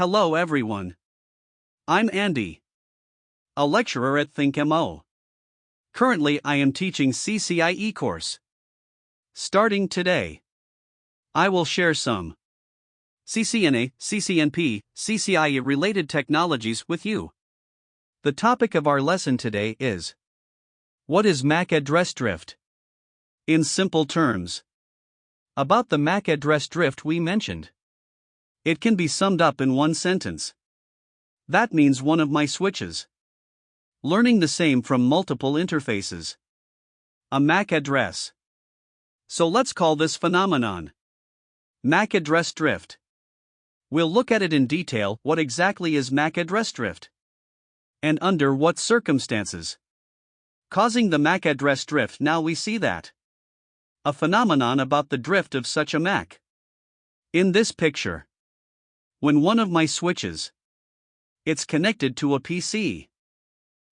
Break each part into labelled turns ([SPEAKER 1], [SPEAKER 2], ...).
[SPEAKER 1] Hello everyone. I'm Andy, a lecturer at ThinkMO. Currently I am teaching CCIE course. Starting today, I will share some CCNA, CCNP, CCIE related technologies with you. The topic of our lesson today is: what is MAC address drift? In simple terms, about the MAC address drift we mentioned. It can be summed up in one sentence. That means one of my switches learning the same from multiple interfaces. A MAC address. So let's call this phenomenon MAC address drift. We'll look at it in detail. What exactly is MAC address drift? And under what circumstances? Causing the MAC address drift. Now we see that a phenomenon about the drift of such a MAC. In this picture, when one of my switches, it's connected to a PC.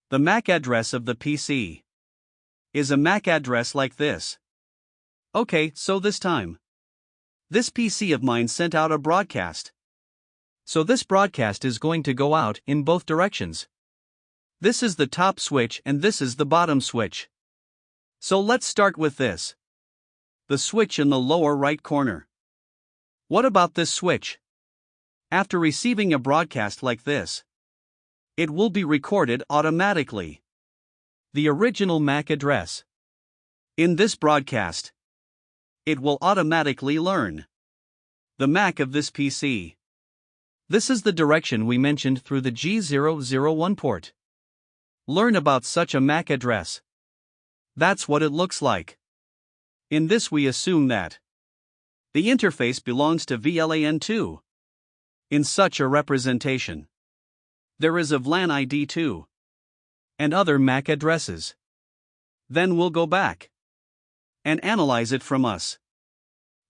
[SPEAKER 1] The MAC address of the PC is a MAC address like this. Okay, so this time, this PC of mine sent out a broadcast. So this broadcast is going to go out in both directions. This is the top switch and this is the bottom switch. So let's start with this. The switch in the lower right corner. What about this switch? After receiving a broadcast like this, it will be recorded automatically. The original MAC address. In this broadcast, it will automatically learn the MAC of this PC. This is the direction we mentioned through the G001 port. Learn about such a MAC address. That's what it looks like. In this we assume that the interface belongs to VLAN2. In such a representation, there is a VLAN ID 2 and other MAC addresses. Then we'll go back and analyze it from us.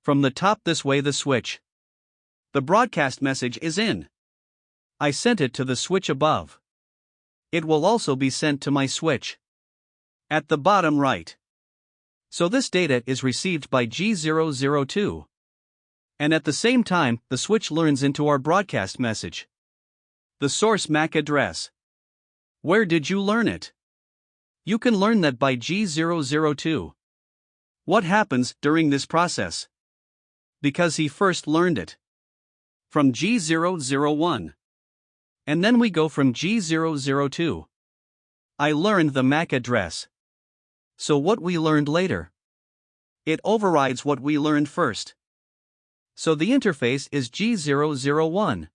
[SPEAKER 1] From the top this way the switch. The broadcast message is in. I sent it to the switch above. It will also be sent to my switch at the bottom right. So this data is received by G002. And at the same time, the switch learns into our broadcast message the source MAC address. Where did you learn it? You can learn that by G002. What happens during this process? Because he first learned it from G001. And then we go from G002. I learned the MAC address. So what we learned later, it overrides what we learned first. So the interface is G001.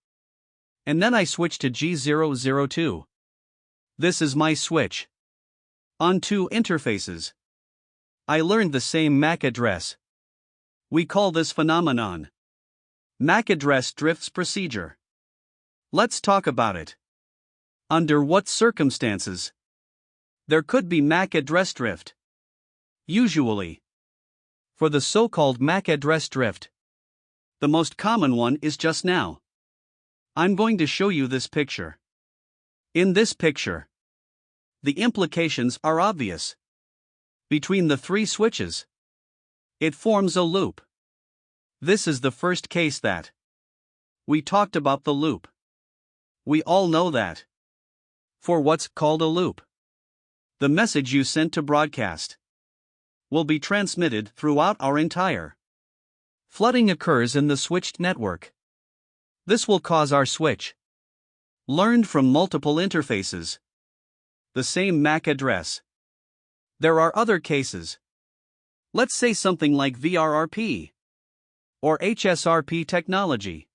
[SPEAKER 1] And then I switch to G002. This is my switch. On two interfaces, I learned the same MAC address. We call this phenomenon MAC address drifts procedure. Let's talk about it. Under what circumstances there could be MAC address drift? Usually, for the so-called MAC address drift, the most common one is just now. I'm going to show you this picture. In this picture, the implications are obvious. Between the three switches, it forms a loop. This is the first case that we talked about the loop. We all know that for what's called a loop, the message you sent to broadcast will be transmitted throughout our entire flooding occurs in the switched network. This will cause our switch learned from multiple interfaces the same MAC address. There are other cases. Let's say something like VRRP or HSRP technology.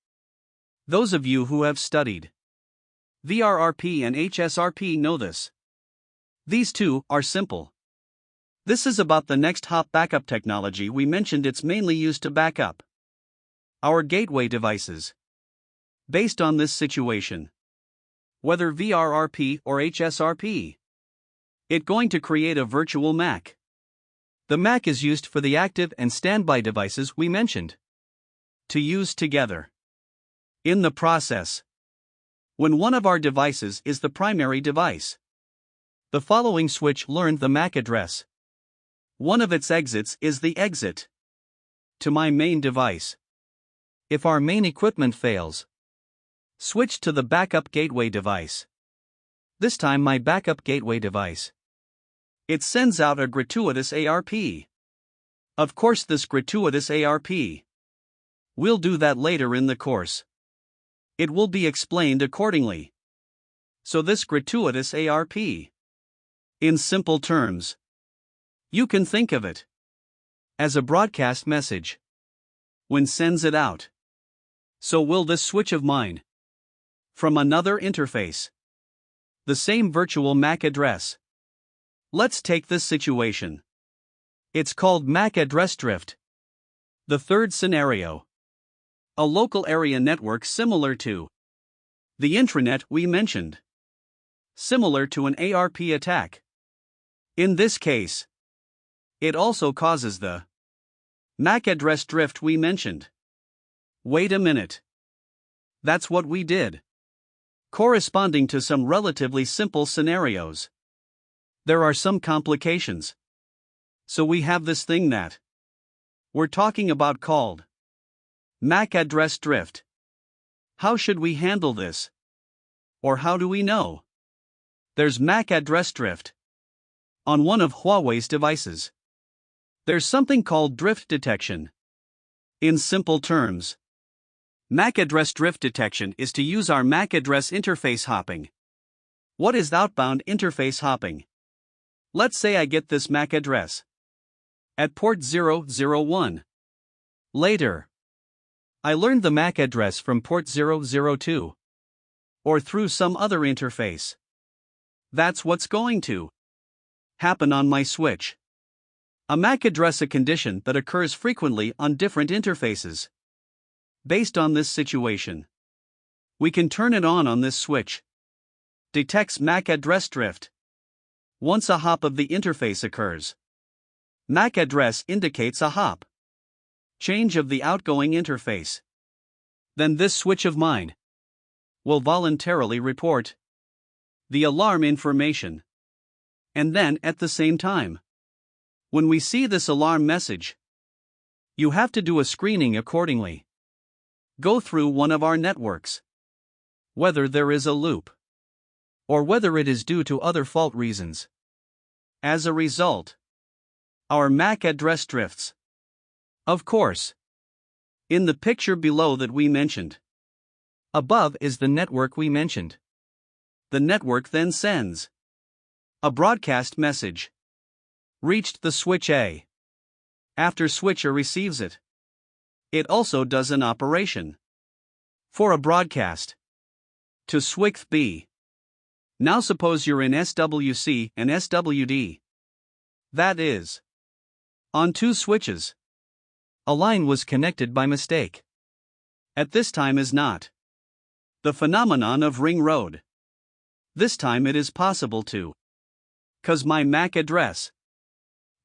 [SPEAKER 1] Those of you who have studied VRRP and HSRP know this. These two are simple. This is about the next hop backup technology we mentioned. It's mainly used to back up our gateway devices. Based on this situation, whether VRRP or HSRP, it's going to create a virtual MAC. The MAC is used for the active and standby devices we mentioned to use together. In the process, when one of our devices is the primary device, the following switch learned the MAC address. One of its exits is the exit to my main device. If our main equipment fails, Switch to the backup gateway device. This time my backup gateway device. It sends out a gratuitous ARP. Of course, this gratuitous ARP. We'll do that later in the course. It will be explained accordingly. So this gratuitous ARP. In simple terms, you can think of it as a broadcast message when sends it out. So will this switch of mine from another interface. The same virtual MAC address. Let's take this situation. It's called MAC address drift. The third scenario. A local area network similar to the intranet we mentioned. Similar to an ARP attack. In this case, it also causes the MAC address drift we mentioned. Wait a minute. That's what we did. Corresponding to some relatively simple scenarios. There are some complications. So we have this thing that we're talking about called MAC address drift. How should we handle this? Or how do we know there's MAC address drift on one of Huawei's devices? There's something called drift detection. In simple terms, MAC address drift detection is to use our MAC address interface hopping. What is outbound interface hopping? Let's say I get this MAC address at port 001. Later, I learned the MAC address from port 002 or through some other interface. That's what's going to happen on my switch. A MAC address, a condition that occurs frequently on different interfaces. Based on this situation, we can turn it on this switch. Detects MAC address drift. Once a hop of the interface occurs, MAC address indicates a hop. Change of the outgoing interface. Then this switch of mine will voluntarily report the alarm information. And then at the same time, when we see this alarm message, you have to do a screening accordingly. Go through one of our networks. Whether there is a loop, or whether it is due to other fault reasons. As a result, our MAC address drifts. Of course, in the picture below that we mentioned, above is the network we mentioned. The network then sends a broadcast message. Reached the switch A. After switcher receives it, it also does an operation for a broadcast to switch B. Now suppose you're in SWC and SWD. That is, on two switches. A line was connected by mistake. At this time is not the phenomenon of ring road. This time it is possible to, 'cause my MAC address,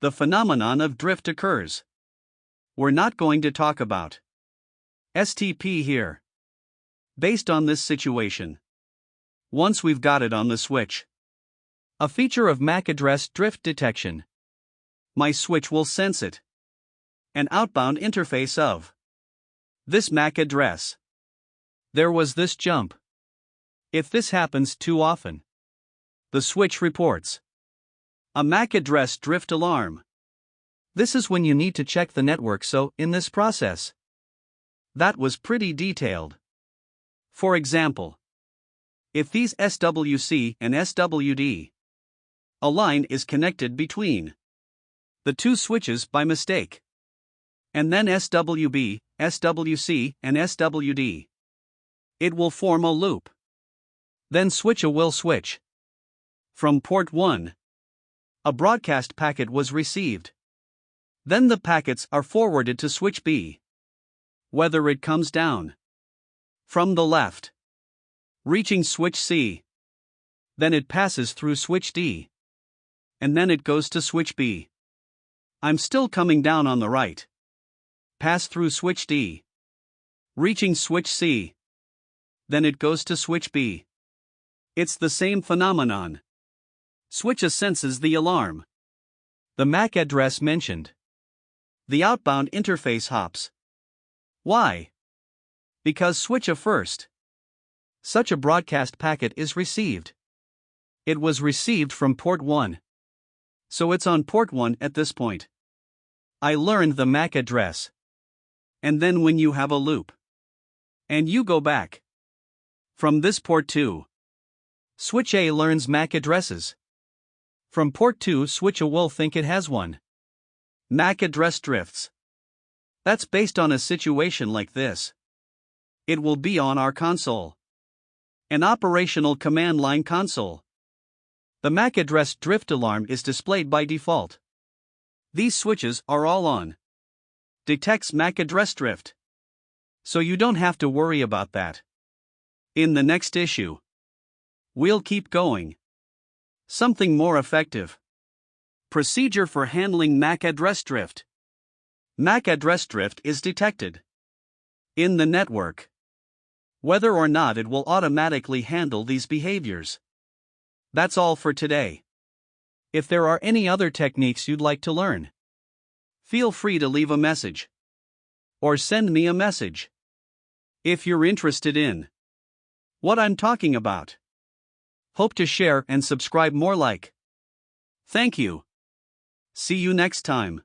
[SPEAKER 1] the phenomenon of drift occurs. We're not going to talk about STP here. Based on this situation, once we've got it on the switch, a feature of MAC address drift detection, my switch will sense it. An outbound interface of this MAC address. There was this jump. If this happens too often, the switch reports a MAC address drift alarm. This is when you need to check the network, so in this process, that was pretty detailed. For example, if these SWC and SWD, a line is connected between the two switches by mistake, and then SWB, SWC, and SWD, it will form a loop. Then switcher will switch. From port 1, a broadcast packet was received. Then the packets are forwarded to switch B. Whether it comes down from the left, reaching switch C, then it passes through switch D, and then it goes to switch B. I'm still coming down on the right. Pass through switch D, reaching switch C, then it goes to switch B. It's the same phenomenon. Switch senses the alarm. The MAC address mentioned. The outbound interface hops. Why? Because switch first Such a broadcast packet is received. It was received from port 1. So it's on port 1 at this point. I learned the MAC address. And then when you have a loop, and you go back from this port 2, switch A learns MAC addresses. From port 2, switch A will think it has one. MAC address drifts. That's based on a situation like this. It will be on our console. An operational command line console. The MAC address drift alarm is displayed by default. These switches are all on. Detects MAC address drift. So you don't have to worry about that. In the next issue, we'll keep going. Something more effective. Procedure for handling MAC address drift. MAC address drift is detected in the network. Whether or not it will automatically handle these behaviors. That's all for today. If there are any other techniques you'd like to learn, feel free to leave a message or send me a message. If you're interested in what I'm talking about, hope to share and subscribe more like. Thank you. See you next time.